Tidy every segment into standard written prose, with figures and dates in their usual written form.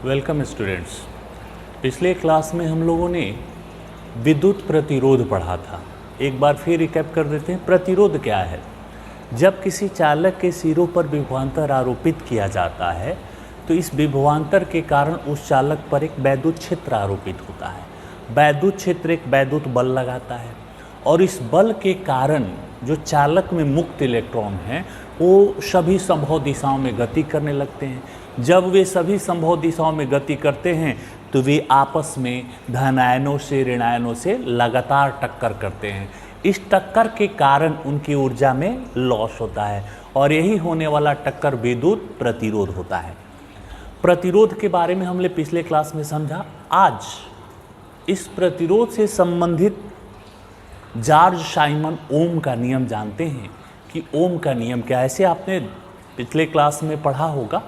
Welcome students. पिछले class में हम लोगों ने विद्युत प्रतिरोध पढ़ा था। एक बार फिर रिकैप कर देते हैं। प्रतिरोध क्या है? जब किसी चालक के सिरों पर विभवांतर आरोपित किया जाता है तो इस विभवांतर के कारण उस चालक पर एक वैद्युत क्षेत्र आरोपित होता है। वैद्युत क्षेत्र एक वैद्युत बल लगाता है और इस बल के कारण जो चालक में मुक्त इलेक्ट्रॉन हैं वो सभी संभव दिशाओं में गति करने लगते हैं। जब वे सभी संभव दिशाओं में गति करते हैं तो वे आपस में धनायनों से ऋणायनों से लगातार टक्कर करते हैं। इस टक्कर के कारण उनकी ऊर्जा में लॉस होता है और यही होने वाला टक्कर विद्युत प्रतिरोध होता है। प्रतिरोध के बारे में हमने पिछले क्लास में समझा। आज इस प्रतिरोध से संबंधित जॉर्ज साइमन ओम का नियम जानते हैं कि ओम का नियम क्या है। ऐसे आपने पिछले क्लास में पढ़ा होगा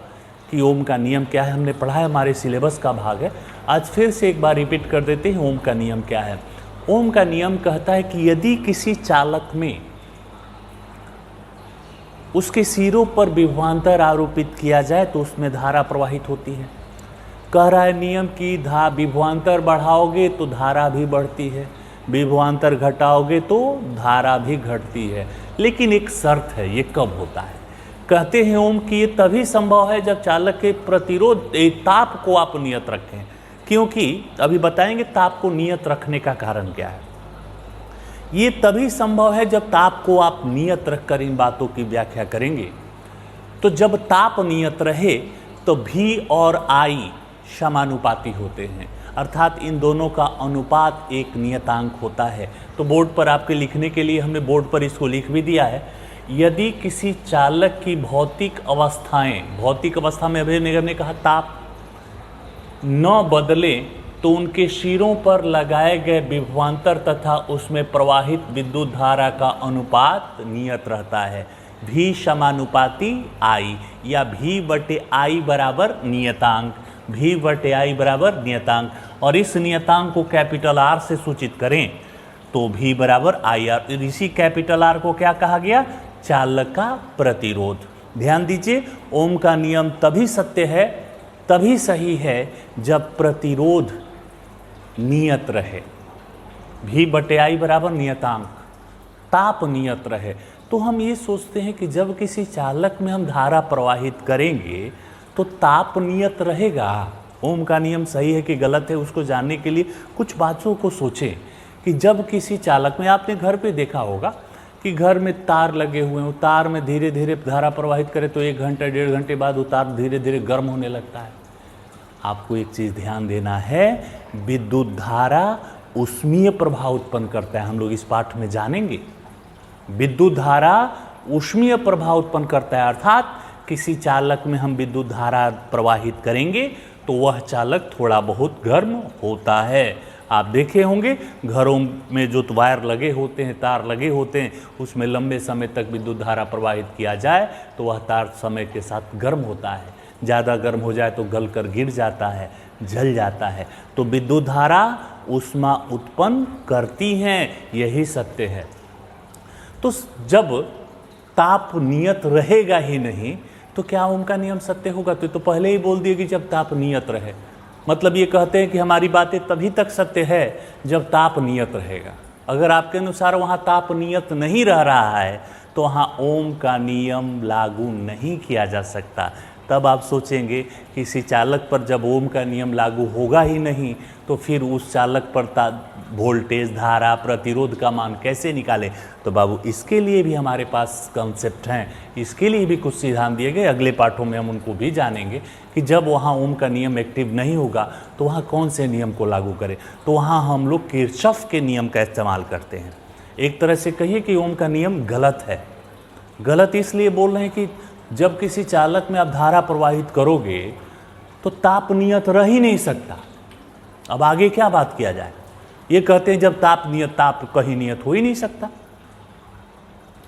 कि ओम का नियम क्या है, हमने पढ़ा है, हमारे सिलेबस का भाग है। आज फिर से एक बार रिपीट कर देते हैं ओम का नियम क्या है। ओम का नियम कहता है कि यदि किसी चालक में उसके सिरों पर विभवांतर आरोपित किया जाए तो उसमें धारा प्रवाहित होती है। कह रहा है नियम कि विभवांतर बढ़ाओगे तो धारा भी बढ़ती है, विभवांतर घटाओगे तो धारा भी घटती है, लेकिन एक शर्त है। ये कब होता है? कहते हैं ओम कि ये तभी संभव है जब चालक के प्रतिरोध ताप को आप नियत रखें। क्योंकि अभी बताएंगे ताप को नियत रखने का कारण क्या है। ये तभी संभव है जब ताप को आप नियत रखकर इन बातों की व्याख्या करेंगे। तो जब ताप नियत रहे तो भी और आई समानुपाती होते हैं, अर्थात इन दोनों का अनुपात एक नियतांक होता है। तो बोर्ड पर आपके लिखने के लिए हमने बोर्ड पर इसको लिख भी दिया है। यदि किसी चालक की भौतिक अवस्था में अभी निगम ने कहा ताप न बदले तो उनके सिरों पर लगाए गए विभवांतर तथा उसमें प्रवाहित विद्युत धारा का अनुपात नियत रहता है। भी समानुपाती आई या भी बटे आई बराबर नियतांक, भी बटे आई बराबर नियतांक। और इस नियतांक को कैपिटल आर से सूचित करें तो भी बराबर आई आर। इसी कैपिटल आर को क्या कहा गया? चालक का प्रतिरोध। ध्यान दीजिए, ओम का नियम तभी सत्य है, तभी सही है जब प्रतिरोध नियत रहे। भी बटे आई बराबर नियतांक, ताप नियत रहे। तो हम ये सोचते हैं कि जब किसी चालक में हम धारा प्रवाहित करेंगे तो ताप नियत रहेगा। ओम का नियम सही है कि गलत है, उसको जानने के लिए कुछ बातों को सोचें कि जब किसी चालक में, आपने घर पे देखा होगा कि घर में तार लगे हुए हैं, तार में धीरे धीरे धारा प्रवाहित करे तो 1 घंटा 1.5 घंटे बाद वो तार धीरे धीरे गर्म होने लगता है। आपको एक चीज़ ध्यान देना है, विद्युत धारा ऊष्मीय प्रभाव उत्पन्न करता है। हम लोग इस पाठ में जानेंगे विद्युत धारा ऊष्मीय प्रभाव उत्पन्न करता है, अर्थात किसी चालक में हम विद्युत धारा प्रवाहित करेंगे तो वह चालक थोड़ा बहुत गर्म होता है। आप देखे होंगे घरों में जो वायर लगे होते हैं, तार लगे होते हैं, उसमें लंबे समय तक विद्युत धारा प्रवाहित किया जाए तो वह तार समय के साथ गर्म होता है। ज़्यादा गर्म हो जाए तो गल कर गिर जाता है, जल जाता है। तो विद्युत धारा ऊष्मा उत्पन्न करती हैं, यही सत्य है। तो जब ताप नियत रहेगा ही नहीं तो क्या ओम का नियम सत्य होगा? तो पहले ही बोल दिए कि जब ताप नियत रहे। मतलब ये कहते हैं कि हमारी बातें तभी तक सत्य है जब ताप नियत रहेगा। अगर आपके अनुसार वहाँ ताप नियत नहीं रह रहा है तो वहाँ ओम का नियम लागू नहीं किया जा सकता। तब आप सोचेंगे किसी चालक पर जब ओम का नियम लागू होगा ही नहीं तो फिर उस चालक पर वोल्टेज, धारा, प्रतिरोध का मान कैसे निकालें? तो बाबू इसके लिए भी हमारे पास कॉन्सेप्ट हैं, इसके लिए भी कुछ सिद्धांत दिए गए। अगले पाठों में हम उनको भी जानेंगे कि जब वहाँ ओम का नियम एक्टिव नहीं होगा तो वहाँ कौन से नियम को लागू करें। तो वहाँ हम लोग किरचॉफ के नियम का इस्तेमाल करते हैं। एक तरह से कहिए कि ओम का नियम गलत है। गलत इसलिए बोल रहे हैं कि जब किसी चालक में आप धारा प्रवाहित करोगे तो ताप नियत रह ही नहीं सकता। अब आगे क्या बात किया जाए? ये कहते हैं जब ताप कहीं नियत हो ही नहीं सकता।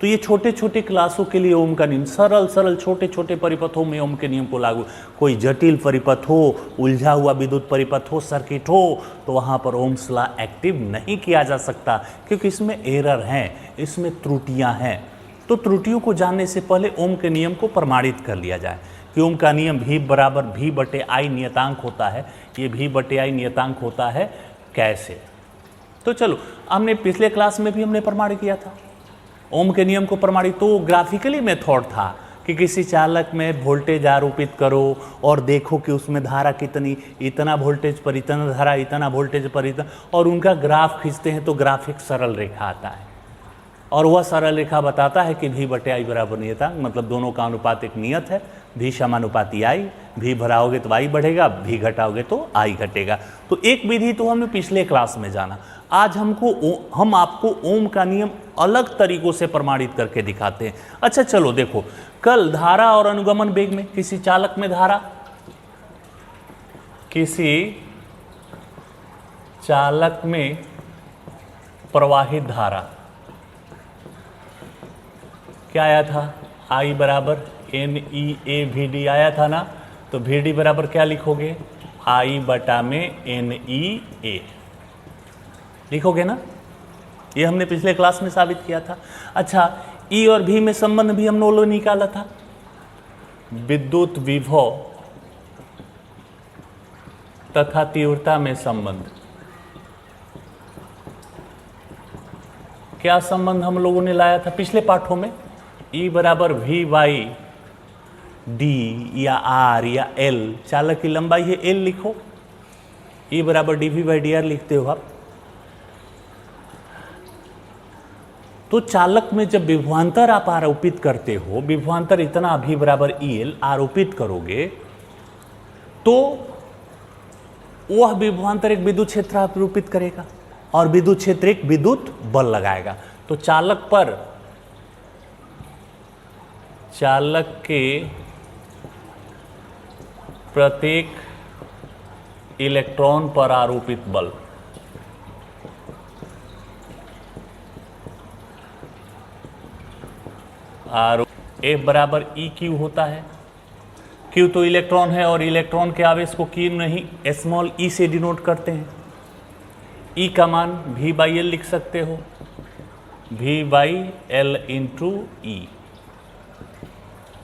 तो ये छोटे छोटे क्लासों के लिए ओम का नियम, सरल छोटे छोटे परिपथों में ओम के नियम को लागू। कोई जटिल परिपथ हो, उलझा हुआ विद्युत परिपथ हो, सर्किट हो, तो वहाँ पर ओम्स लॉ एक्टिव नहीं किया जा सकता, क्योंकि इसमें एरर हैं, इसमें त्रुटियाँ हैं। तो त्रुटियों को जानने से पहले ओम के नियम को प्रमाणित कर लिया जाए। कि ओम का नियम v बराबर v बटे आई नियतांक होता है, ये v बटे आई नियतांक होता है कैसे। तो चलो, हमने पिछले क्लास में भी हमने प्रमाणित किया था ओम के नियम को प्रमाणित। तो ग्राफिकली मेथड था कि किसी चालक में वोल्टेज आरोपित करो और देखो कि उसमें धारा कितनी, इतना वोल्टेज पर इतना धारा, इतना वोल्टेज पर इतना, और उनका ग्राफ खींचते हैं तो ग्राफ एक सरल रेखा आता है और वह सरल रेखा बताता है कि v बटे आई बराबर नियतांक, मतलब दोनों का अनुपात एक नियत है, v समानुपाती आई, v भराओगे तो आई बढ़ेगा, v घटाओगे तो आई घटेगा। तो एक विधि तो हमने पिछले क्लास में जाना। आज हम आपको ओम का नियम अलग तरीकों से प्रमाणित करके दिखाते हैं। अच्छा चलो देखो, कल धारा और अनुगमन वेग में किसी चालक में धारा, किसी चालक में प्रवाहित धारा क्या आया था, I बराबर NEA/VD आया था ना। तो VD बराबर क्या लिखोगे, I बटा में NEA लिखोगे ना, ये हमने पिछले क्लास में साबित किया था। अच्छा, E और V में संबंध भी हमने लोग निकाला था, विद्युत विभव तथा तीव्रता में संबंध। क्या संबंध हम लोगों ने लाया था पिछले पाठों में, E बराबर V बाई डी या R या L, चालक की लंबाई है L लिखो, E बराबर dV बाई डी आर लिखते हो आप। तो चालक में जब विभवांतर आप आरोपित करते हो, विभवांतर इतना V बराबर EL आरोपित करोगे तो वह विभवांतर एक विद्युत क्षेत्र आरोपित करेगा और विद्युत क्षेत्र एक विद्युत बल लगाएगा। तो चालक के प्रत्येक इलेक्ट्रॉन पर आरोपित बल F बराबर EQ होता है। Q तो इलेक्ट्रॉन है और इलेक्ट्रॉन के आवेश को Q नहीं स्मॉल e से डिनोट करते हैं। E का मान V बाई एल लिख सकते हो, V by L into E।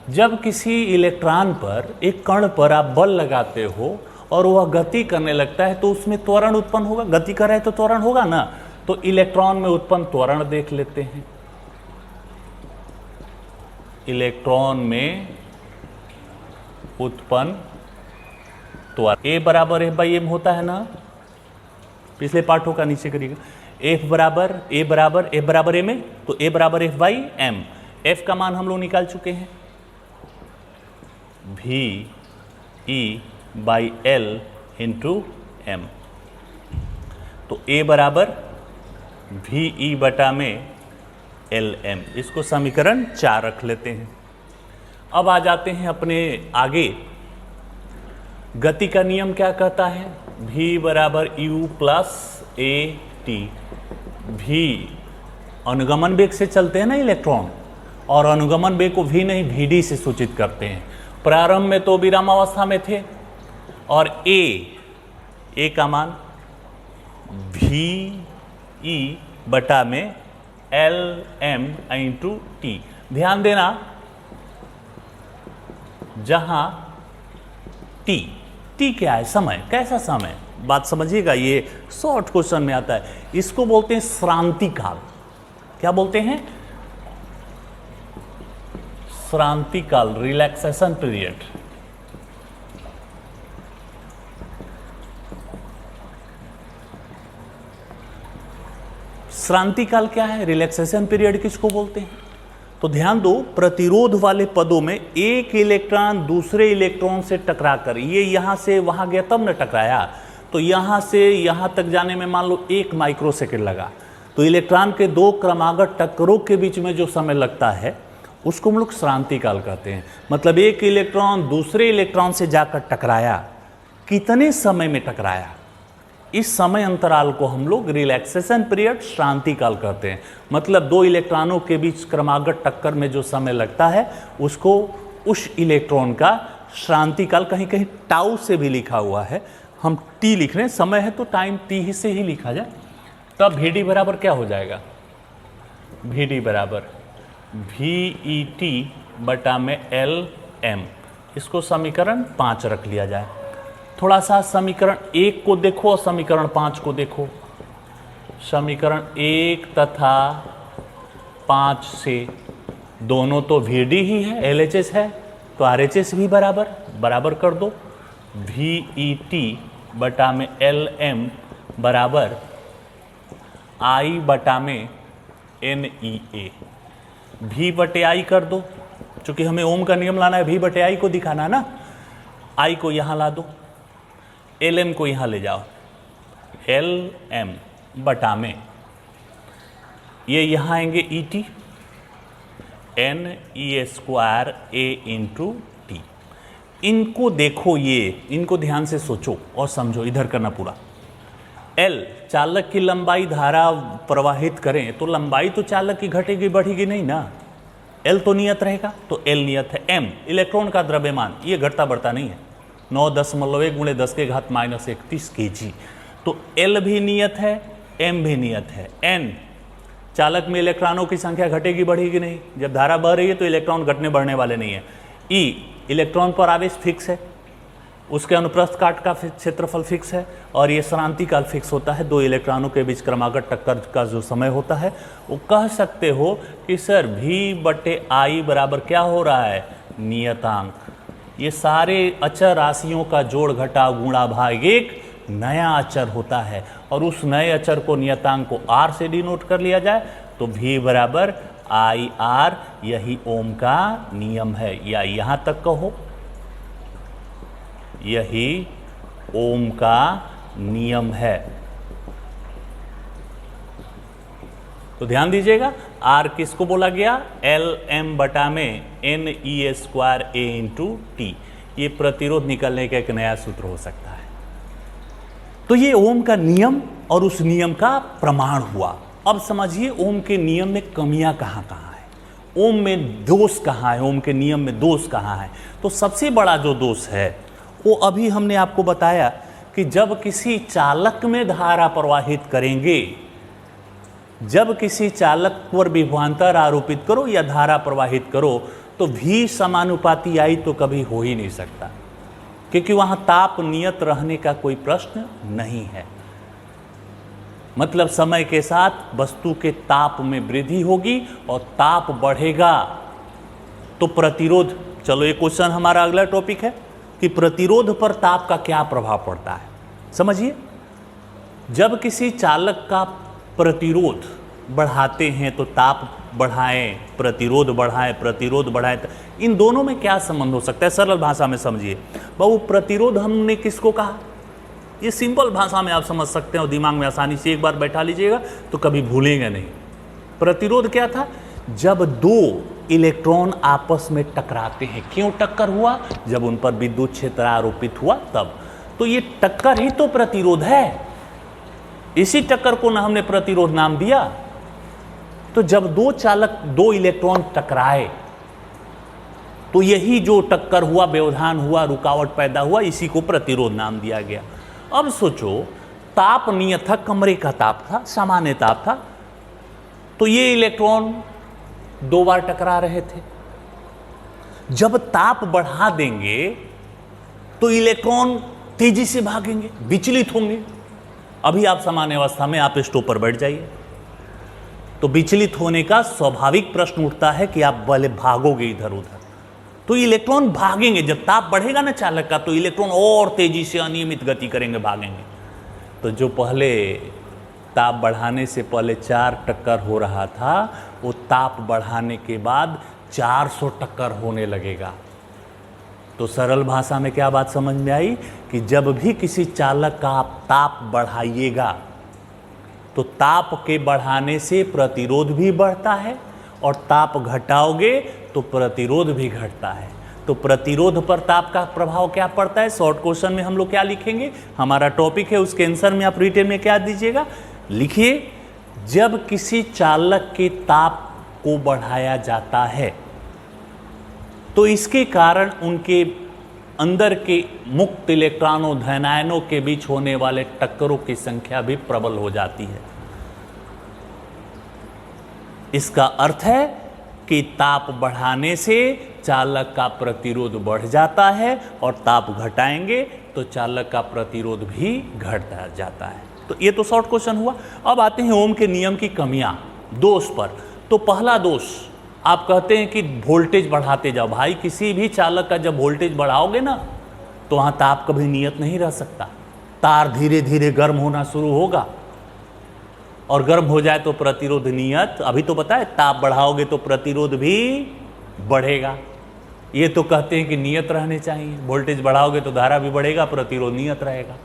जब किसी इलेक्ट्रॉन पर, एक कण पर आप बल लगाते हो और वह गति करने लगता है तो उसमें त्वरण उत्पन्न होगा, गति कर रहे तो त्वरण होगा ना। तो इलेक्ट्रॉन में उत्पन्न त्वरण देख लेते हैं। इलेक्ट्रॉन में उत्पन्न त्वरण A बराबर F बाई एम होता है ना, पिछले पाठों का नीचे करिएगा। F बराबर F बराबर M है तो A बराबर F बाई एम। F का मान हम लोग निकाल चुके हैं, V E by L into M. तो A बराबर V E बटा में एल एम, इसको समीकरण 4 रख लेते हैं। अब आ जाते हैं अपने आगे। गति का नियम क्या कहता है, V बराबर U plus A T. V अनुगमन वेग से चलते हैं ना इलेक्ट्रॉन, और अनुगमन वेग को V नहीं VD से सूचित करते हैं। प्रारंभ में तो विरामावस्था में थे और A का मान VE बटा में एल एम इंटू टी। ध्यान देना, जहां टी क्या है, समय, कैसा समय, बात समझिएगा, ये शॉर्ट क्वेश्चन में आता है। इसको बोलते हैं श्रांति काल। क्या बोलते हैं, श्रांति काल, रिलैक्सेशन पीरियड। श्रांति काल क्या है, रिलैक्सेशन पीरियड किसको बोलते हैं। तो ध्यान दो, प्रतिरोध वाले पदों में एक इलेक्ट्रॉन दूसरे इलेक्ट्रॉन से टकराकर, ये यहां से वहां गया तब न टकराया, तो यहां से यहां तक जाने में मान लो 1 माइक्रोसेकंड लगा। तो इलेक्ट्रॉन के दो क्रमागत टक्करों के बीच में जो समय लगता है उसको हम लोग श्रांति काल कहते हैं। मतलब एक इलेक्ट्रॉन दूसरे इलेक्ट्रॉन से जाकर टकराया, कितने समय में टकराया, इस समय अंतराल को हम लोग रिलैक्सेशन पीरियड, श्रांति काल कहते हैं। मतलब दो इलेक्ट्रॉनों के बीच क्रमागत टक्कर में जो समय लगता है उसको, उस इलेक्ट्रॉन का श्रांति काल, कहीं कहीं टाउ से भी लिखा हुआ है, हम टी लिख रहे हैं, समय है तो टाइम टी से ही लिखा जाए। तब VD बराबर क्या हो जाएगा, VD बराबर VET बटा में LM। इसको समीकरण 5 रख लिया जाए। थोड़ा सा समीकरण 1 को देखो और समीकरण 5 को देखो। समीकरण 1 तथा 5 से दोनों तो VD ही है, LHS है, तो RHS भी बराबर कर दो। VET बटा में LM बराबर I बटा में NEA। V बटे I कर दो, चूंकि हमें ओम का नियम लाना है, V बटे I को दिखाना है ना। I को यहाँ ला दो, LM को यहाँ ले जाओ, LM बटा में ये यहाँ आएंगे ET NE square A into T. इनको देखो, इनको ध्यान से सोचो और समझो, इधर करना पूरा। L चालक की लंबाई धारा प्रवाहित करें तो लंबाई तो चालक की घटेगी बढ़ेगी नहीं ना, L तो नियत रहेगा, तो L नियत है। M इलेक्ट्रॉन का द्रव्यमान, ये घटता बढ़ता नहीं है, 9.1 × 10⁻⁻31 kg, तो L भी नियत है, M भी नियत है। N चालक में इलेक्ट्रॉनों की संख्या घटेगी बढ़ेगी नहीं, जब धारा बह रही है तो इलेक्ट्रॉन घटने बढ़ने वाले नहीं है। E इलेक्ट्रॉन पर आवेश फिक्स है, उसके अनुप्रस्थ काट का क्षेत्रफल फिक्स है, और ये श्रांति काल फिक्स होता है। दो इलेक्ट्रॉनों के बीच क्रमागत टक्कर का जो समय होता है, वो कह सकते हो कि सर V बटे I बराबर क्या हो रहा है, नियतांक। ये सारे अचर राशियों का जोड़ घटाव गुणा भाग एक नया अचर होता है, और उस नए अचर को नियतांक को R से डिनोट कर लिया जाए तो V बराबर IR, यही ओम का नियम है, या यहाँ तक कहो यही ओम का नियम है। तो ध्यान दीजिएगा, R किसको बोला गया, LM बटा में NE square A into T. ये प्रतिरोध निकलने का एक नया सूत्र हो सकता है। तो ये ओम का नियम और उस नियम का प्रमाण हुआ। अब समझिए ओम के नियम में कमियां कहाँ कहाँ है, ओम में दोष कहाँ है, ओम के नियम में दोष कहाँ है। तो सबसे बड़ा जो दोष है वो अभी हमने आपको बताया कि जब किसी चालक में धारा प्रवाहित करेंगे, जब किसी चालक पर विभवांतर आरोपित करो या धारा प्रवाहित करो तो V समानुपाती I तो कभी हो ही नहीं सकता, क्योंकि वहां ताप नियत रहने का कोई प्रश्न नहीं है। मतलब समय के साथ वस्तु के ताप में वृद्धि होगी और ताप बढ़ेगा तो प्रतिरोध। चलो ये क्वेश्चन हमारा अगला टॉपिक है कि प्रतिरोध पर ताप का क्या प्रभाव पड़ता है। समझिए, जब किसी चालक का प्रतिरोध बढ़ाते हैं तो ताप बढ़ाएं, प्रतिरोध बढ़ाएं, तो इन दोनों में क्या संबंध हो सकता है, सरल भाषा में समझिए। बहु प्रतिरोध हमने किसको कहा, ये सिंपल भाषा में आप समझ सकते हैं और दिमाग में आसानी से एक बार बैठा लीजिएगा तो कभी भूलेंगे नहीं। प्रतिरोध क्या था, जब दो इलेक्ट्रॉन आपस में टकराते हैं। क्यों टक्कर हुआ, जब उन पर विद्युत क्षेत्र आरोपित हुआ तब। तो ये टक्कर ही तो प्रतिरोध है, इसी टक्कर को ना हमने प्रतिरोध नाम दिया। तो जब दो इलेक्ट्रॉन टकराए तो यही जो टक्कर हुआ, व्यवधान हुआ, रुकावट पैदा हुआ, इसी को प्रतिरोध नाम दिया गया। अब सोचो, ताप नियत था, कमरे का ताप था, सामान्य ताप था, तो ये इलेक्ट्रॉन दो बार टकरा रहे थे। जब ताप बढ़ा देंगे तो इलेक्ट्रॉन तेजी से भागेंगे, विचलित होंगे। अभी आप सामान्य अवस्था में आप स्टॉप पर बैठ जाइए तो विचलित होने का स्वाभाविक प्रश्न उठता है कि आप पहले भागोगे इधर उधर, तो इलेक्ट्रॉन भागेंगे। जब ताप बढ़ेगा ना चालक का तो इलेक्ट्रॉन और तेजी से अनियमित गति करेंगे, भागेंगे। तो जो पहले ताप बढ़ाने से पहले 4 टक्कर हो रहा था, वो ताप बढ़ाने के बाद 400 टक्कर होने लगेगा। तो सरल भाषा में क्या बात समझ में आई कि जब भी किसी चालक का आप ताप बढ़ाइएगा तो ताप के बढ़ाने से प्रतिरोध भी बढ़ता है, और ताप घटाओगे तो प्रतिरोध भी घटता है। तो प्रतिरोध पर ताप का प्रभाव क्या पड़ता है, शॉर्ट क्वेश्चन में हम लोग क्या लिखेंगे, हमारा टॉपिक है, उसके आंसर में आप रिटेन में क्या दीजिएगा, लिखिए, जब किसी चालक के ताप को बढ़ाया जाता है तो इसके कारण उनके अंदर के मुक्त इलेक्ट्रॉनों धनायनों के बीच होने वाले टक्करों की संख्या भी प्रबल हो जाती है। इसका अर्थ है कि ताप बढ़ाने से चालक का प्रतिरोध बढ़ जाता है और ताप घटाएंगे तो चालक का प्रतिरोध भी घट जाता है। तो ये तो शॉर्ट क्वेश्चन हुआ। अब आते हैं ओम के नियम की कमियां, दोष पर। तो पहला दोष, आप कहते हैं कि वोल्टेज बढ़ाते जाओ। भाई किसी भी चालक का जब वोल्टेज बढ़ाओगे ना तो वहाँ ताप कभी नियत नहीं रह सकता। तार धीरे धीरे गर्म होना शुरू होगा और गर्म हो जाए तो प्रतिरोध नियत, अभी तो पता है ताप बढ़ाओगे तो प्रतिरोध भी बढ़ेगा। ये तो कहते हैं कि नियत रहने चाहिए, वोल्टेज बढ़ाओगे तो धारा भी बढ़ेगा, प्रतिरोध नियत रहेगा।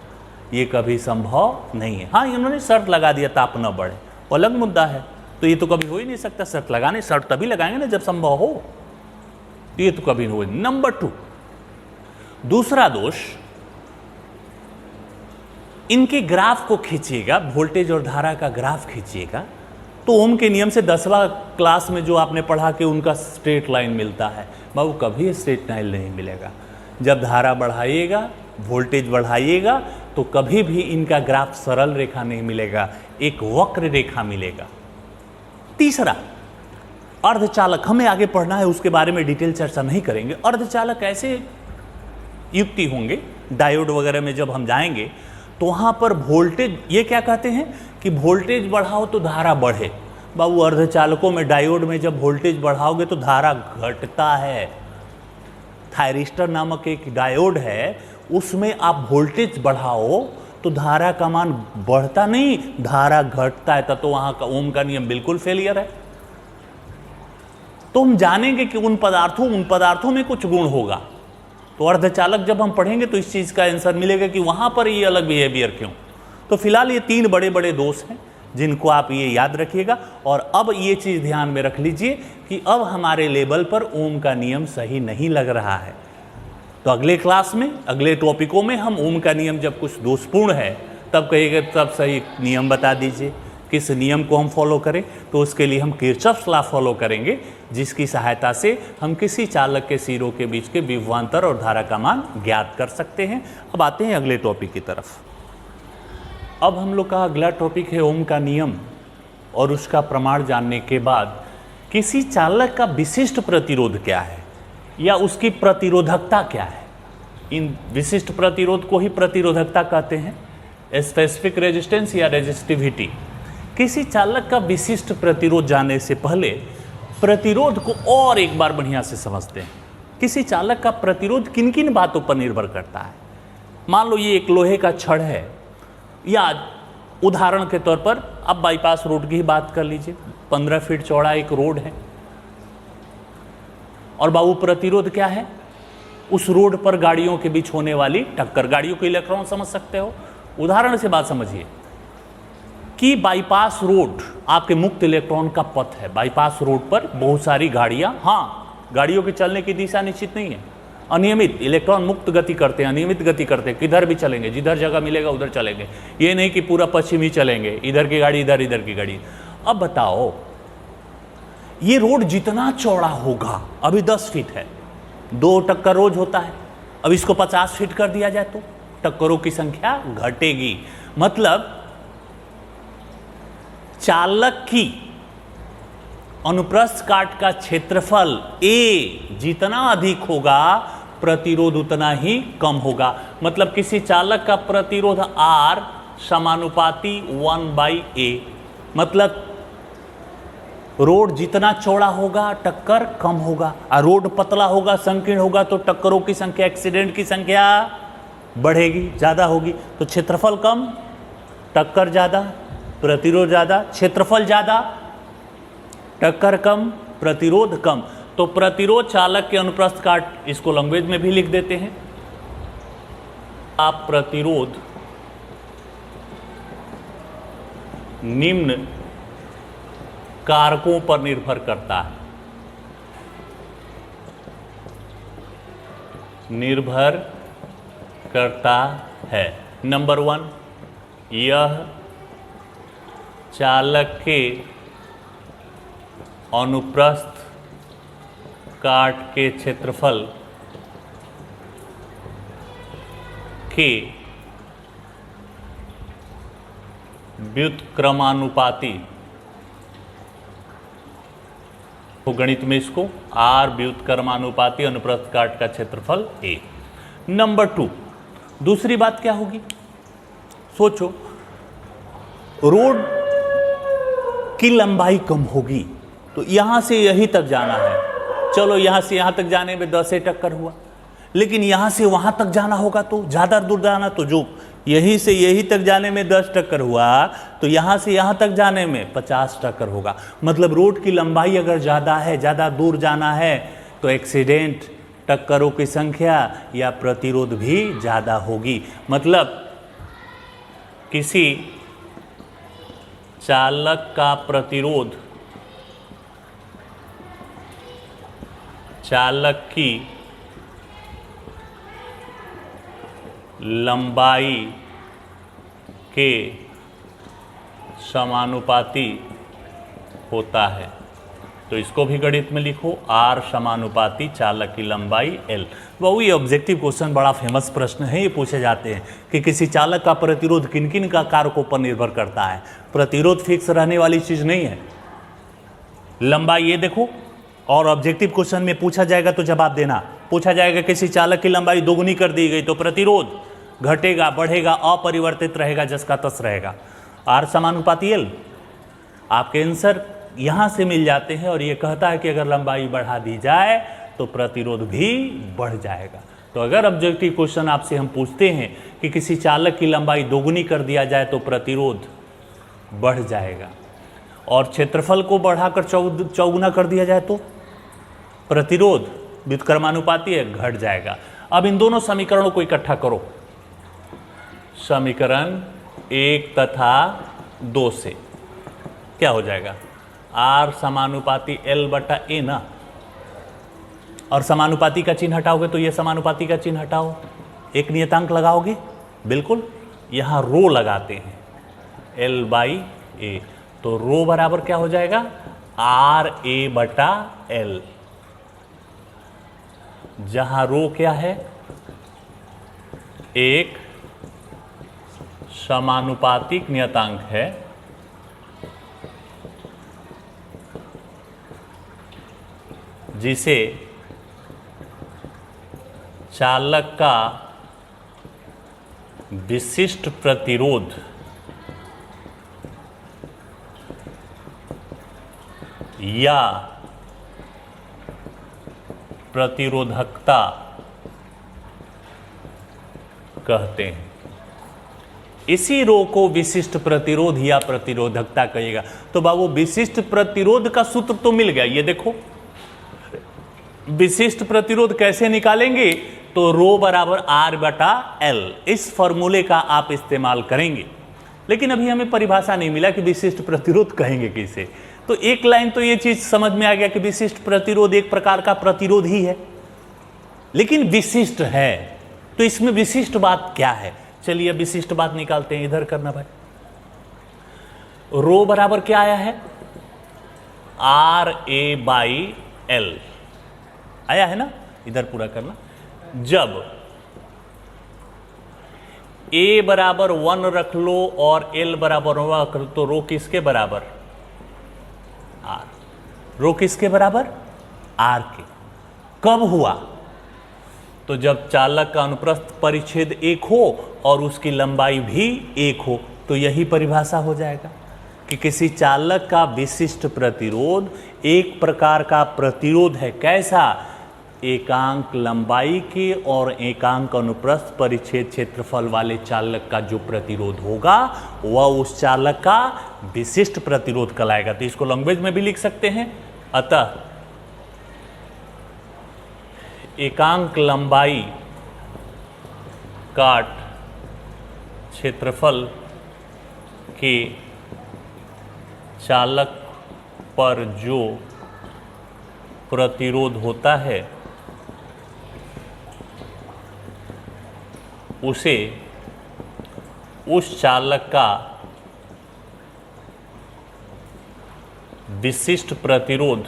ये कभी संभव नहीं है। हाँ, इन्होंने शर्त लगा दिया ताप न बढ़े, वो अलग मुद्दा है। तो ये तो कभी हो ही नहीं सकता शर्त लगाने, शर्त तभी लगाएंगे ना जब संभव हो। ये तो कभी नहीं हो। नंबर 2, दूसरा दोष, इनके ग्राफ को खींचिएगा, वोल्टेज और धारा का ग्राफ खींचिएगा तो ओम के नियम से 10वां क्लास में जो आपने पढ़ा कि उनका स्ट्रेट लाइन मिलता है, बाबू कभी स्ट्रेट लाइन नहीं मिलेगा। जब धारा बढ़ाइएगा, वोल्टेज बढ़ाइएगा तो कभी भी इनका ग्राफ सरल रेखा नहीं मिलेगा, एक वक्र रेखा मिलेगा। तीसरा, अर्धचालक, हमें आगे पढ़ना है, उसके बारे में डिटेल चर्चा नहीं करेंगे। अर्धचालक ऐसे युक्ति होंगे, डायोड वगैरह में जब हम जाएंगे तो वहाँ पर वोल्टेज, ये क्या कहते हैं कि वोल्टेज बढ़ाओ तो धारा बढ़े। बाबू अर्धचालकों में, डायोड में जब वोल्टेज बढ़ाओगे तो धारा घटता है। थायरिस्टर नामक एक डायोड है, उसमें आप वोल्टेज बढ़ाओ तो धारा का मान बढ़ता नहीं, धारा घटता है। तो वहाँ का ओम का नियम बिल्कुल फेलियर है। तो हम जानेंगे कि उन पदार्थों में कुछ गुण होगा। तो अर्धचालक जब हम पढ़ेंगे तो इस चीज़ का आंसर मिलेगा कि वहाँ पर ये अलग बिहेवियर क्यों। तो फिलहाल ये 3 बड़े बड़े दोष हैं जिनको आप ये याद रखिएगा। और अब ये चीज़ ध्यान में रख लीजिए कि अब हमारे लेवल पर ओम का नियम सही नहीं लग रहा है। तो अगले क्लास में, अगले टॉपिकों में हम ओम का नियम जब कुछ दोषपूर्ण है तब कहिएगा तब सही नियम बता दीजिए, किस नियम को हम फॉलो करें। तो उसके लिए हम किरचॉफ्स लॉ फॉलो करेंगे, जिसकी सहायता से हम किसी चालक के सिरों के बीच के विभवांतर और धारा का मान ज्ञात कर सकते हैं। अब आते हैं अगले टॉपिक की तरफ। अब हम लोग का अगला टॉपिक है ओम का नियम और उसका प्रमाण जानने के बाद किसी चालक का विशिष्ट प्रतिरोध क्या है या उसकी प्रतिरोधकता क्या है। इन विशिष्ट प्रतिरोध को ही प्रतिरोधकता कहते हैं, स्पेसिफिक रेजिस्टेंस या रेजिस्टिविटी। किसी चालक का विशिष्ट प्रतिरोध जानने से पहले प्रतिरोध को और एक बार बढ़िया से समझते हैं। किसी चालक का प्रतिरोध किन किन बातों पर निर्भर करता है। मान लो ये एक लोहे का छड़ है, या उदाहरण के तौर पर अब बाईपास रोड की ही बात कर लीजिए। 15 फीट चौड़ा एक रोड है और बाबू प्रतिरोध क्या है, उस रोड पर गाड़ियों के बीच होने वाली टक्कर। गाड़ियों के इलेक्ट्रॉन समझ सकते हो। उदाहरण से बात समझिए कि बाईपास रोड आपके मुक्त इलेक्ट्रॉन का पथ है। बाईपास रोड पर बहुत सारी गाड़ियां, हाँ गाड़ियों के चलने की दिशा निश्चित नहीं है, अनियमित, इलेक्ट्रॉन मुक्त गति करते हैं, अनियमित गति करते हैं, किधर भी चलेंगे, जिधर जगह मिलेगा उधर चलेंगे। ये नहीं कि पूरा पश्चिमी चलेंगे, इधर की गाड़ी इधर, इधर की गाड़ी। अब बताओ ये रोड जितना चौड़ा होगा, अभी 10 फीट है, 2 टक्कर रोज होता है, अब इसको 50 फीट कर दिया जाए तो टक्करों की संख्या घटेगी। मतलब चालक की अनुप्रस्थ काट का क्षेत्रफल A जितना अधिक होगा प्रतिरोध उतना ही कम होगा। मतलब किसी चालक का प्रतिरोध R समानुपाती 1/A। मतलब रोड जितना चौड़ा होगा टक्कर कम होगा, और रोड पतला होगा, संकीर्ण होगा तो टक्करों की संख्या, एक्सीडेंट की संख्या बढ़ेगी, ज़्यादा होगी। तो क्षेत्रफल कम, टक्कर ज़्यादा, प्रतिरोध ज़्यादा। क्षेत्रफल ज़्यादा, टक्कर कम, प्रतिरोध कम। तो प्रतिरोध चालक के अनुप्रस्थ काट, इसको लैंग्वेज में भी लिख देते हैं आप। प्रतिरोध निम्न कारकों पर निर्भर करता है। निर्भर करता है। नंबर 1, यह चालक के अनुप्रस्थ काट के क्षेत्रफल के व्युत्क्रमानुपाती तो गणित में इसको R व्युत्क्रमानुपाती अनुप्रस्थ काट का क्षेत्रफल A। नंबर 2, दूसरी बात क्या होगी? सोचो, रोड की लंबाई कम होगी तो यहां से यहीं तक जाना है, चलो यहां से यहां तक जाने में 10 से टक्कर हुआ, लेकिन यहां से वहां तक जाना होगा तो ज्यादा दूर जाना, तो जो यहीं से यहीं तक जाने में 10 टक्कर हुआ तो यहां से यहां तक जाने में 50 टक्कर होगा। मतलब रोड की लंबाई अगर ज्यादा है, ज्यादा दूर जाना है, तो एक्सीडेंट, टक्करों की संख्या या प्रतिरोध भी ज्यादा होगी। मतलब किसी चालक का प्रतिरोध चालक की लंबाई के समानुपाती होता है। तो इसको भी गणित में लिखो, R समानुपाती चालक की लंबाई L। वो ये ऑब्जेक्टिव क्वेश्चन बड़ा फेमस प्रश्न है, ये पूछे जाते हैं कि किसी चालक का प्रतिरोध किन किन का कारकों पर निर्भर करता है। प्रतिरोध फिक्स रहने वाली चीज नहीं है। लंबाई ये देखो, और ऑब्जेक्टिव क्वेश्चन में पूछा जाएगा तो जवाब देना। पूछा जाएगा किसी चालक की लंबाई दोगुनी कर दी गई तो प्रतिरोध घटेगा, बढ़ेगा, अपरिवर्तित रहेगा, जसका तस रहेगा। R समानुपाती L, आपके आंसर यहां से मिल जाते हैं। और ये कहता है कि अगर लंबाई बढ़ा दी जाए तो प्रतिरोध भी बढ़ जाएगा। तो अगर ऑब्जेक्टिव क्वेश्चन आपसे हम पूछते हैं कि किसी चालक की लंबाई दोगुनी कर दिया जाए तो प्रतिरोध बढ़ जाएगा, और क्षेत्रफल को बढ़ाकर चौगुना कर दिया जाए तो प्रतिरोध व्युत्क्रमानुपाती है, घट जाएगा। अब इन दोनों समीकरणों को इकट्ठा करो, समीकरण 1 तथा 2 से क्या हो जाएगा? R समानुपाती L बटा A ना, और समानुपाती का चिन्ह हटाओगे तो ये समानुपाती का चिन्ह हटाओ, एक नियतांक लगाओगे, बिल्कुल यहां रो लगाते हैं, L बाई A। तो रो बराबर क्या हो जाएगा? R A बटा L, जहां रो क्या है? एक समानुपातिक नियतांक है जिसे चालक का विशिष्ट प्रतिरोध या प्रतिरोधकता कहते हैं। इसी रो को विशिष्ट प्रतिरोध या प्रतिरोधकता कहिएगा। तो बाबू विशिष्ट प्रतिरोध का सूत्र तो मिल गया, ये देखो विशिष्ट प्रतिरोध कैसे निकालेंगे? तो रो बराबर R बटा L, इस फॉर्मूले का आप इस्तेमाल करेंगे। लेकिन अभी हमें परिभाषा नहीं मिला कि विशिष्ट प्रतिरोध कहेंगे किसे। तो एक लाइन तो ये चीज समझ में आ गया कि विशिष्ट प्रतिरोध एक प्रकार का प्रतिरोध ही है, लेकिन विशिष्ट है। तो इसमें विशिष्ट बात क्या है? चलिए विशिष्ट बात निकालते हैं। इधर करना भाई, रो बराबर क्या आया है? R A बाई L आया है ना, इधर पूरा करना। जब A बराबर 1 रख लो और L बराबर 1 रख लो तो रो किसके बराबर? R। रो किसके बराबर? R के। कब हुआ? तो जब चालक का अनुप्रस्थ परिच्छेद 1 हो और उसकी लंबाई भी 1 हो, तो यही परिभाषा हो जाएगा कि किसी चालक का विशिष्ट प्रतिरोध एक प्रकार का प्रतिरोध है। कैसा? एकांक लंबाई के और एकांक अनुप्रस्थ परिच्छेद क्षेत्रफल वाले चालक का जो प्रतिरोध होगा वह उस चालक का विशिष्ट प्रतिरोध कहलाएगा। तो इसको लैंग्वेज में भी लिख सकते हैं। अतः एकांक लंबाई काट क्षेत्रफल के चालक पर जो प्रतिरोध होता है उसे उस चालक का विशिष्ट प्रतिरोध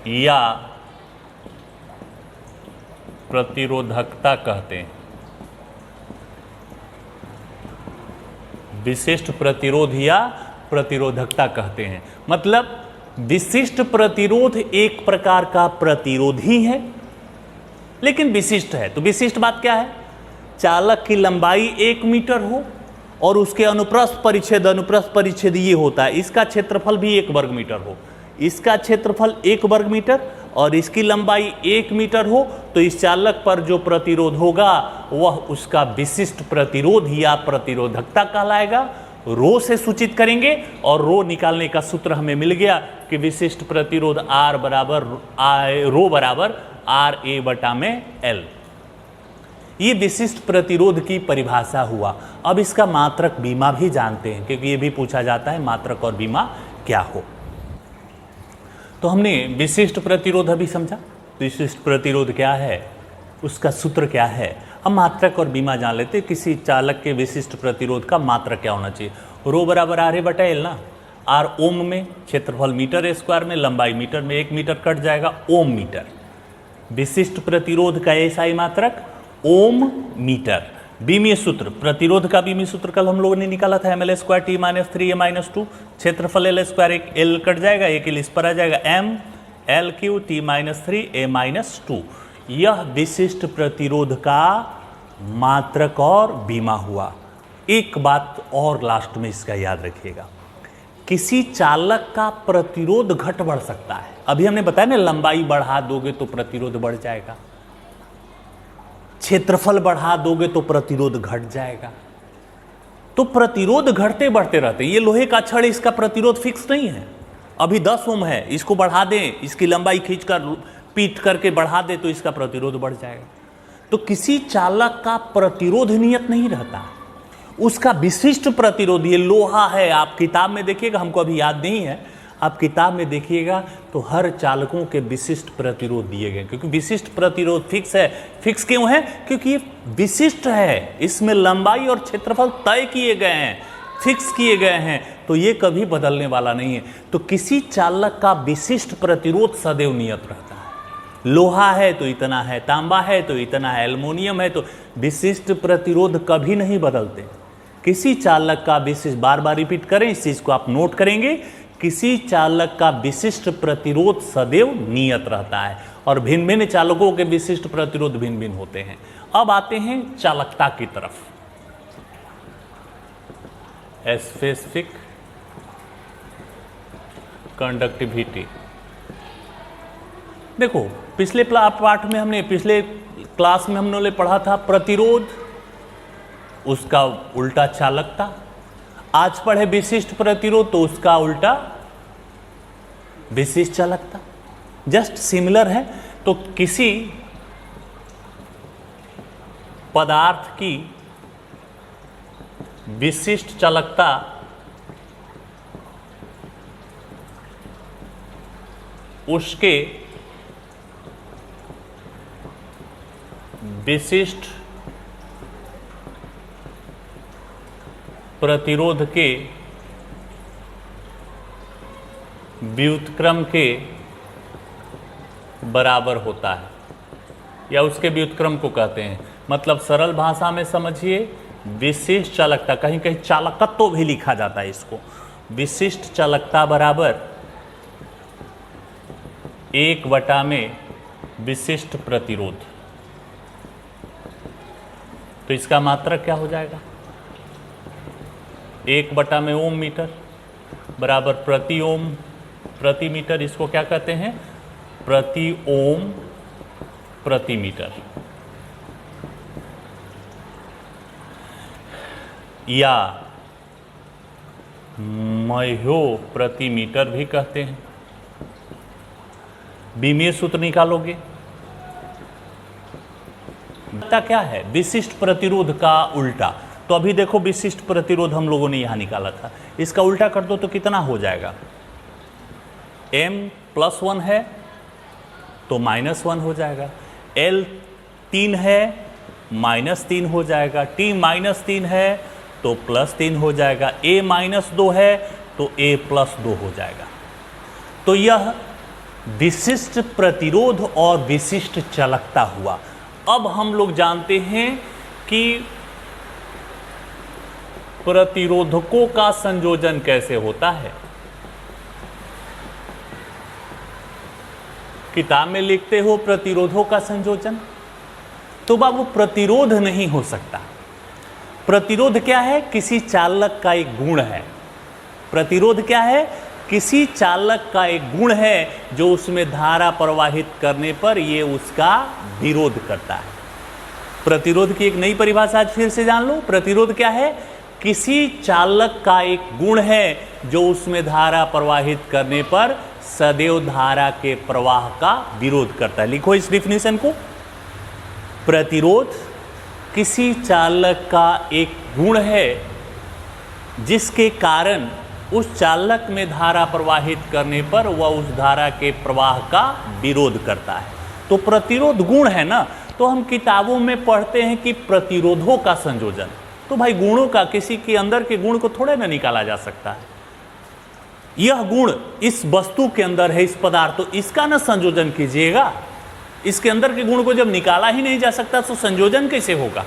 या प्रतिरोधकता कहते हैं। विशिष्ट प्रतिरोध या प्रतिरोधकता कहते हैं। मतलब विशिष्ट प्रतिरोध एक प्रकार का प्रतिरोध ही है, लेकिन विशिष्ट है। तो विशिष्ट बात क्या है? चालक की लंबाई 1 मीटर हो और उसके अनुप्रस्थ परिच्छेद ये होता है, इसका क्षेत्रफल भी 1 वर्ग मीटर हो, इसका क्षेत्रफल 1 वर्ग मीटर और इसकी लंबाई 1 मीटर हो, तो इस चालक पर जो प्रतिरोध होगा वह उसका विशिष्ट प्रतिरोध या प्रतिरोधकता कहलाएगा। रो से सूचित करेंगे और रो निकालने का सूत्र हमें मिल गया कि विशिष्ट प्रतिरोध R बराबर रो बराबर RA बटा में L। ये विशिष्ट प्रतिरोध की परिभाषा हुआ। अब इसका मात्रक बीमा भी जानते हैं, क्योंकि ये भी पूछा जाता है मात्रक और बीमा क्या हो। तो हमने विशिष्ट प्रतिरोध अभी समझा, विशिष्ट प्रतिरोध क्या है, उसका सूत्र क्या है। हम मात्रक और बीमा जान लेते हैं। किसी चालक के विशिष्ट प्रतिरोध का मात्रक क्या होना चाहिए? रो बराबर RA बटा L ना। R ओम में, क्षेत्रफल मीटर स्क्वायर में, लंबाई मीटर में, 1 मीटर कट जाएगा ओम मीटर। विशिष्ट प्रतिरोध का एसआई मात्रक ओम मीटर। बीमीय सूत्र, प्रतिरोध का बीमीय सूत्र कल हम लोगों ने निकाला था ml square t minus 3a-2, क्षेत्रफल L स्क्वायर, एक L कट जाएगा, एक L इस पर आ जाएगा, m L Q t minus 3a-2। यह विशिष्ट प्रतिरोध का मात्रक और बीमा हुआ। एक बात और लास्ट में इसका याद रखिएगा, किसी चालक का प्रतिरोध घट बढ़ सकता है। अभी हमने बताया ना, लंबाई बढ़ा दोगे तो प्रतिरोध बढ़ जाएगा, क्षेत्रफल बढ़ा दोगे तो प्रतिरोध घट जाएगा। तो प्रतिरोध घटते बढ़ते रहते। ये लोहे का छड़, इसका प्रतिरोध फिक्स नहीं है। अभी 10 ओम है, इसको बढ़ा दें, इसकी लंबाई खींचकर पीट करके बढ़ा दे तो इसका प्रतिरोध बढ़ जाएगा। तो किसी चालक का प्रतिरोध नियत नहीं रहता, उसका विशिष्ट प्रतिरोध। ये लोहा है, आप किताब में देखिएगा, हमको अभी याद नहीं है, आप किताब में देखिएगा तो हर चालकों के विशिष्ट प्रतिरोध दिए गए, क्योंकि विशिष्ट प्रतिरोध फिक्स है। फिक्स क्यों है? क्योंकि ये विशिष्ट है, इसमें लंबाई और क्षेत्रफल तय किए गए हैं, फिक्स किए गए हैं, तो ये कभी बदलने वाला नहीं है। तो किसी चालक का विशिष्ट प्रतिरोध सदैव नियत रहता है। लोहा है तो इतना है, तांबा है तो इतना है, एल्युमिनियम है तो विशिष्ट प्रतिरोध कभी नहीं बदलते। किसी चालक का विशिष्ट, बार बार रिपीट करें, इस चीज को आप नोट करेंगे, किसी चालक का विशिष्ट प्रतिरोध सदैव नियत रहता है और भिन्न भिन्न चालकों के विशिष्ट प्रतिरोध भिन्न भिन्न होते हैं। अब आते हैं चालकता की तरफ। Specific conductivity. देखो, पिछले पार्ट में हमने, पिछले क्लास में हमने पढ़ा था प्रतिरोध, उसका उल्टा चालकता। आज पढ़े विशिष्ट प्रतिरोध, तो उसका उल्टा विशिष्ट चालकता। जस्ट सिमिलर है। तो किसी पदार्थ की विशिष्ट चालकता उसके विशिष्ट प्रतिरोध के व्युत्क्रम के बराबर होता है, या उसके व्युत्क्रम को कहते हैं। मतलब सरल भाषा में समझिए, विशिष्ट चालकता, कहीं कहीं चालकत्व भी लिखा जाता है इसको, विशिष्ट चालकता बराबर 1 में विशिष्ट प्रतिरोध। तो इसका मात्रक क्या हो जाएगा? 1 में ओम मीटर बराबर प्रति ओम प्रति मीटर। इसको क्या कहते हैं? प्रति ओम प्रति मीटर, या मह्यो प्रति मीटर भी कहते हैं। बीमीय सूत्र निकालोगे, क्या है? विशिष्ट प्रतिरोध का उल्टा। तो अभी देखो, विशिष्ट प्रतिरोध हम लोगों ने यहां निकाला था, इसका उल्टा कर दो तो कितना हो जाएगा? m+1 है तो -1 हो जाएगा, L 3 है -3 हो जाएगा, T -3 है तो +3 हो जाएगा, A -2 है तो A +2 हो जाएगा। तो यह विशिष्ट प्रतिरोध और विशिष्ट चालकता हुआ। अब हम लोग जानते हैं कि प्रतिरोधकों का संयोजन कैसे होता है? किताब में लिखते हो प्रतिरोधों का संयोजन, तो बाबू प्रतिरोध नहीं हो सकता। प्रतिरोध क्या है? किसी चालक का एक गुण है। प्रतिरोध क्या है? किसी चालक का एक गुण है जो उसमें धारा प्रवाहित करने पर ये उसका विरोध करता है। प्रतिरोध की एक नई परिभाषा आज फिर से जान लो। प्रतिरोध क्या है? किसी चालक का एक गुण है जो उसमें धारा प्रवाहित करने पर सदैव धारा के प्रवाह का विरोध करता है। लिखो इस डिफिनेशन को। प्रतिरोध किसी चालक का एक गुण है जिसके कारण उस चालक में धारा प्रवाहित करने पर वह उस धारा के प्रवाह का विरोध करता है। तो प्रतिरोध गुण है ना। तो हम किताबों में पढ़ते हैं कि प्रतिरोधों का संयोजन, तो भाई गुणों का, किसी के अंदर के गुण को थोड़े ना निकाला जा सकता है। यह गुण इस वस्तु के अंदर है, इस पदार्थ, तो इसका ना संयोजन कीजिएगा। इसके अंदर के गुण को जब निकाला ही नहीं जा सकता तो संयोजन कैसे होगा?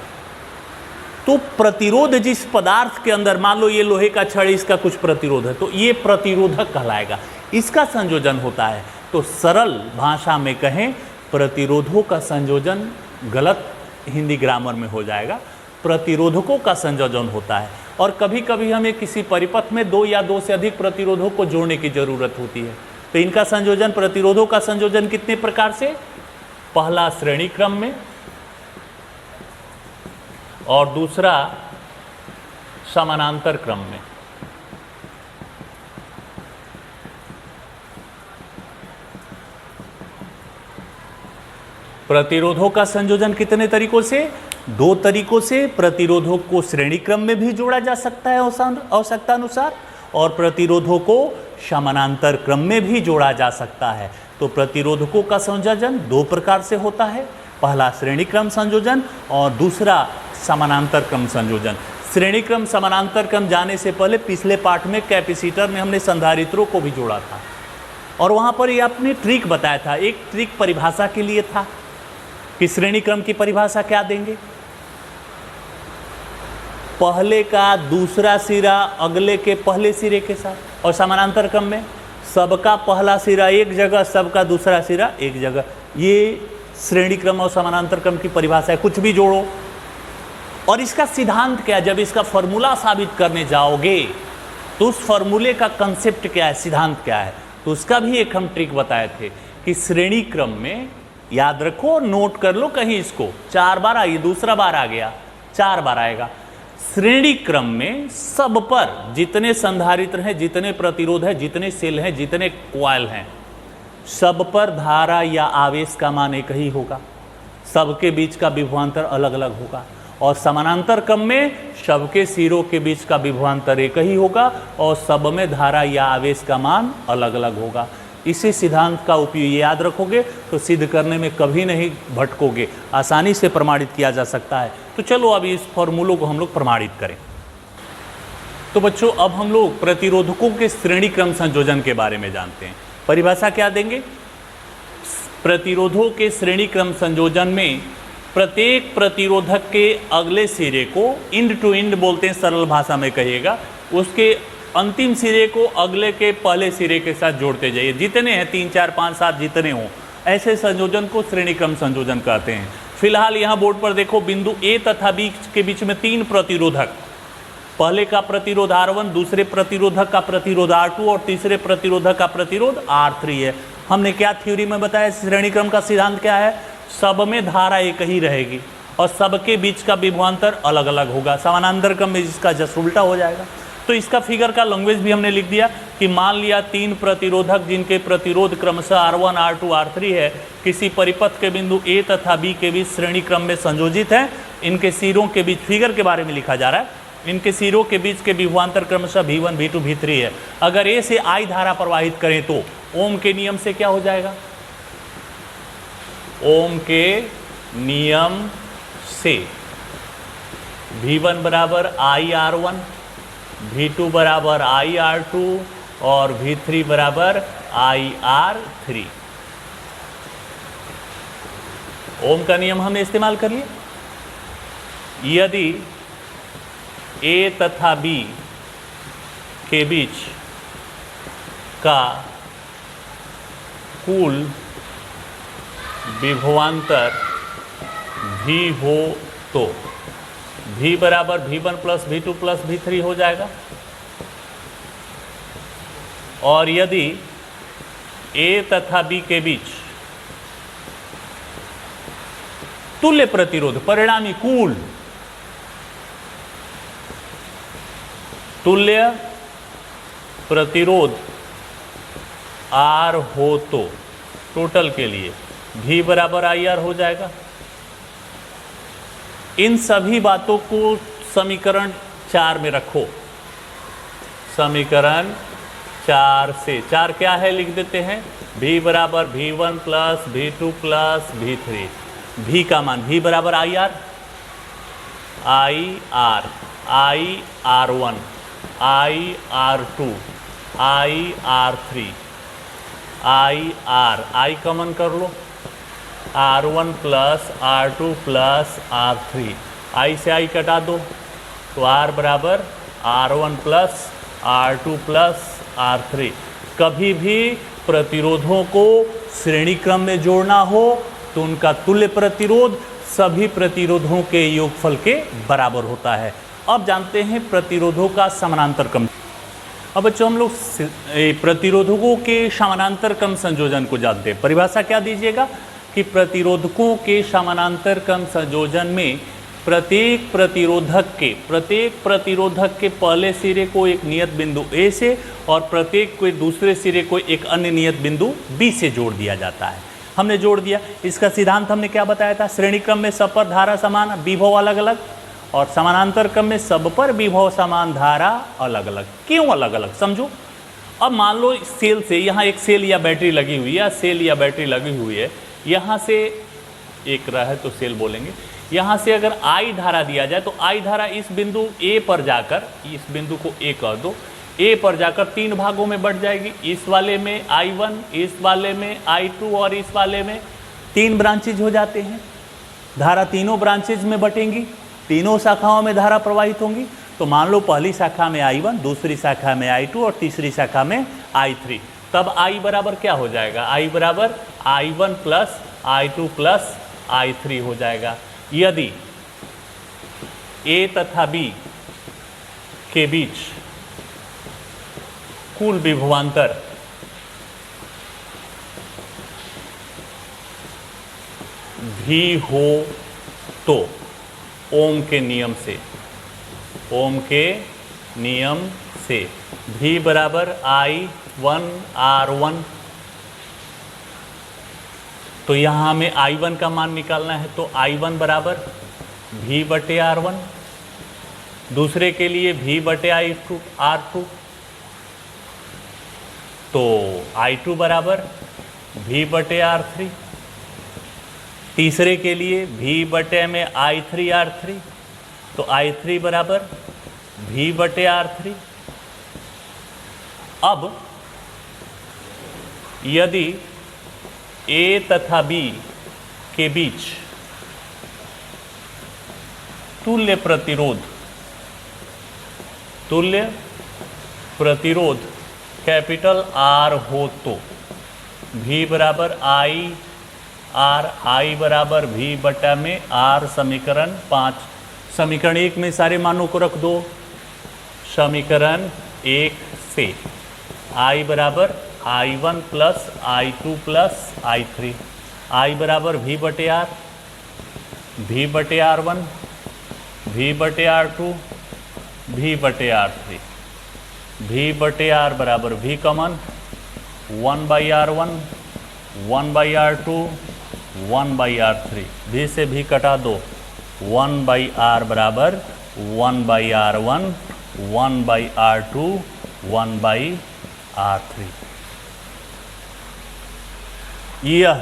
तो प्रतिरोध जिस पदार्थ के अंदर, मान लो ये लोहे का छड़, इसका कुछ प्रतिरोध है, तो ये प्रतिरोधक कहलाएगा, इसका संयोजन होता है। तो सरल भाषा में कहें, प्रतिरोधों का संयोजन गलत हिंदी ग्रामर में हो जाएगा, प्रतिरोधकों का संयोजन होता है। और कभी कभी हमें किसी परिपथ में दो या दो से अधिक प्रतिरोधों को जोड़ने की जरूरत होती है, तो इनका संयोजन, प्रतिरोधों का संयोजन कितने प्रकार से? पहला श्रेणी क्रम में और दूसरा समानांतर क्रम में। प्रतिरोधों का संयोजन कितने तरीकों से? दो तरीकों से। प्रतिरोधों को श्रेणी क्रम में भी जोड़ा जा सकता है आवश्यकता अनुसार, और प्रतिरोधों को समानांतर क्रम में भी जोड़ा जा सकता है। तो प्रतिरोधकों का संयोजन दो प्रकार से होता है, पहला श्रेणी क्रम संयोजन और दूसरा समानांतर क्रम संयोजन। श्रेणी क्रम समानांतर क्रम जाने से पहले पिछले पार्ट में कैपेसिटर में हमने संधारित्रों को भी जोड़ा था, और वहाँ पर ये आपने ट्रिक बताया था। एक ट्रिक परिभाषा के लिए था कि श्रेणी क्रम की परिभाषा क्या देंगे? पहले का दूसरा सिरा अगले के पहले सिरे के साथ, और समानांतर क्रम में सबका पहला सिरा एक जगह, सबका दूसरा सिरा एक जगह। ये श्रेणी क्रम और समानांतर क्रम की परिभाषा है। कुछ भी जोड़ो। और इसका सिद्धांत क्या है? जब इसका फॉर्मूला साबित करने जाओगे तो उस फॉर्मूले का कंसेप्ट क्या है, सिद्धांत क्या है, तो उसका भी एक हम ट्रिक बताए थे कि श्रेणी क्रम में, याद रखो, नोट कर लो कहीं इसको, 4 बार आई, दूसरा बार आ गया, 4 बार आएगा। श्रेणी क्रम में सब पर जितने संधारित्र हैं, जितने प्रतिरोध हैं, जितने सेल हैं, जितने कॉइल हैं, सब पर धारा या आवेश का मान एक ही होगा, सबके बीच का विभवांतर अलग अलग होगा। और समानांतर क्रम में सबके सिरों के बीच का विभवांतर एक ही होगा और सब में धारा या आवेश का मान अलग अलग होगा। इसी सिद्धांत का उपयोग याद रखोगे तो सिद्ध करने में कभी नहीं भटकोगे, आसानी से प्रमाणित किया जा सकता है। तो चलो अब इस फॉर्मूलों को हम लोग प्रमाणित करें। तो बच्चों, अब हम लोग प्रतिरोधकों के श्रेणी क्रम संयोजन के बारे में जानते हैं। परिभाषा क्या देंगे? प्रतिरोधों के श्रेणी क्रम संयोजन में प्रत्येक प्रतिरोधक के अगले सिरे को, इंड टू इंड बोलते हैं सरल भाषा में कहिएगा, उसके अंतिम सिरे को अगले के पहले सिरे के साथ जोड़ते जाइए। जितने हैं 3, 4, 5, 7 जितने हों, ऐसे संयोजन को श्रेणी क्रम संयोजन कहते हैं। फिलहाल यहाँ बोर्ड पर देखो, बिंदु ए तथा बी के बीच में 3 प्रतिरोधक, पहले का प्रतिरोध R1, दूसरे प्रतिरोधक का प्रतिरोध R2 और तीसरे प्रतिरोधक का प्रतिरोध R3 है। हमने क्या थ्योरी में बताया? श्रेणी क्रम का सिद्धांत क्या है? सब में धारा एक ही रहेगी और सबके बीच का विभवांतर अलग अलग होगा। समानांतर क्रम में इसका जस्ट उल्टा हो जाएगा। तो इसका फिगर का लैंग्वेज भी हमने लिख दिया कि मान लिया 3 प्रतिरोधक जिनके प्रतिरोध क्रमशः R1, R2, R3 है, किसी परिपथ के बिंदु A तथा B के बीच श्रेणी क्रम में संयोजित है। इनके सिरों के बीच, फिगर के बारे में लिखा जा रहा है, इनके सिरों के बीच के विभवांतर क्रमशः V1, V2, V3 है। अगर A से I धारा प्रवाहित करें तो ओम के नियम से क्या हो जाएगा? ओम के नियम से V1 बराबर IR1, V2 बराबर IR2 और V3 बराबर IR3। ओम का नियम हमने इस्तेमाल कर लिया। यदि ए तथा बी के बीच का कुल विभवांतर भी हो तो V बराबर V1 plus V2 plus V3 हो जाएगा। और यदि A तथा B के बीच तुल्य प्रतिरोध परिणामी कुल तुल्य प्रतिरोध R हो तो टोटल के लिए V बराबर IR हो जाएगा। इन सभी बातों को समीकरण 4 में रखो। समीकरण 4 से 4 क्या है लिख देते हैं, V बराबर V1 plus V2 plus V3। V का मान V बराबर IR, IR, IR1, IR2, IR3, IR, I common कर लो, R1 plus R2 plus R3, I से I कटा दो तो R बराबर R1 plus R2 plus R3। कभी भी प्रतिरोधों को श्रेणी क्रम में जोड़ना हो तो उनका तुल्य प्रतिरोध सभी प्रतिरोधों के योगफल के बराबर होता है। अब जानते हैं प्रतिरोधों का समानांतर क्रम। अब बच्चों हम लोग प्रतिरोधकों के समानांतर क्रम संयोजन को जानते हैं। परिभाषा क्या दीजिएगा कि प्रतिरोधकों के समानांतर क्रम संयोजन में प्रत्येक प्रतिरोधक के पहले सिरे को एक नियत बिंदु A से और प्रत्येक के दूसरे सिरे को एक अन्य नियत बिंदु B से जोड़ दिया जाता है। हमने जोड़ दिया। इसका सिद्धांत हमने क्या बताया था, श्रेणी क्रम में सब पर धारा समान, विभव अलग अलग, और समानांतर क्रम में सब पर विभव समान, धारा अलग अलग। क्यों अलग अलग, समझो। अब मान लो सेल से यहाँ एक सेल या बैटरी लगी हुई है, सेल या बैटरी लगी हुई है, यहाँ से एक रहा है तो सेल बोलेंगे। यहाँ से अगर I धारा दिया जाए तो I धारा इस बिंदु A पर जाकर, इस बिंदु को A कर दो, A पर जाकर 3 भागों में बढ़ जाएगी। इस वाले में I1, इस वाले में I2 और इस वाले में 3 ब्रांचेज हो जाते हैं। धारा तीनों ब्रांचेज में बटेंगी, तीनों शाखाओं में धारा प्रवाहित होंगी। तो मान लो पहली शाखा में I1, दूसरी शाखा में I2 और तीसरी शाखा में I3। तब I बराबर क्या हो जाएगा, I बराबर I1 plus I2 plus I3 हो जाएगा। यदि A तथा B के बीच कुल विभवांतर भी हो तो ओम के नियम से V बराबर I1 R1। तो यहाँ हमें I1 का मान निकालना है तो I1 बराबर V बटे R1, दूसरे के लिए V बटे R2, तो I2 बराबर V बटे R3, तीसरे के लिए V बटे में I3 R3, तो I3 बराबर V बटे R3। अब यदि A तथा B के बीच तुल्य प्रतिरोध कैपिटल R हो तो V बराबर I बराबर V बटा में R। समीकरण 5। समीकरण 1 में सारे मानों को रख दो। समीकरण 1 से I बराबर I1 plus I2 plus I3, I बराबर V बटे R, V बटे R1, V बटे R2, V बटे R3, V बटे R बराबर V common 1 by R1, 1 by R2, 1 by R3, V से V कटा दो, 1 बाई R बराबर 1 by R1, 1 by R2, 1 by R3। यह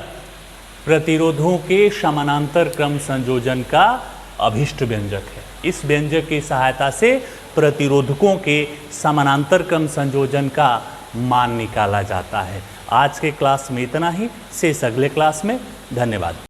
प्रतिरोधों के समानांतर क्रम संयोजन का अभिष्ट व्यंजक है। इस व्यंजक की सहायता से प्रतिरोधकों के समानांतर क्रम संयोजन का मान निकाला जाता है। आज के क्लास में इतना ही, शेष अगले क्लास में। धन्यवाद।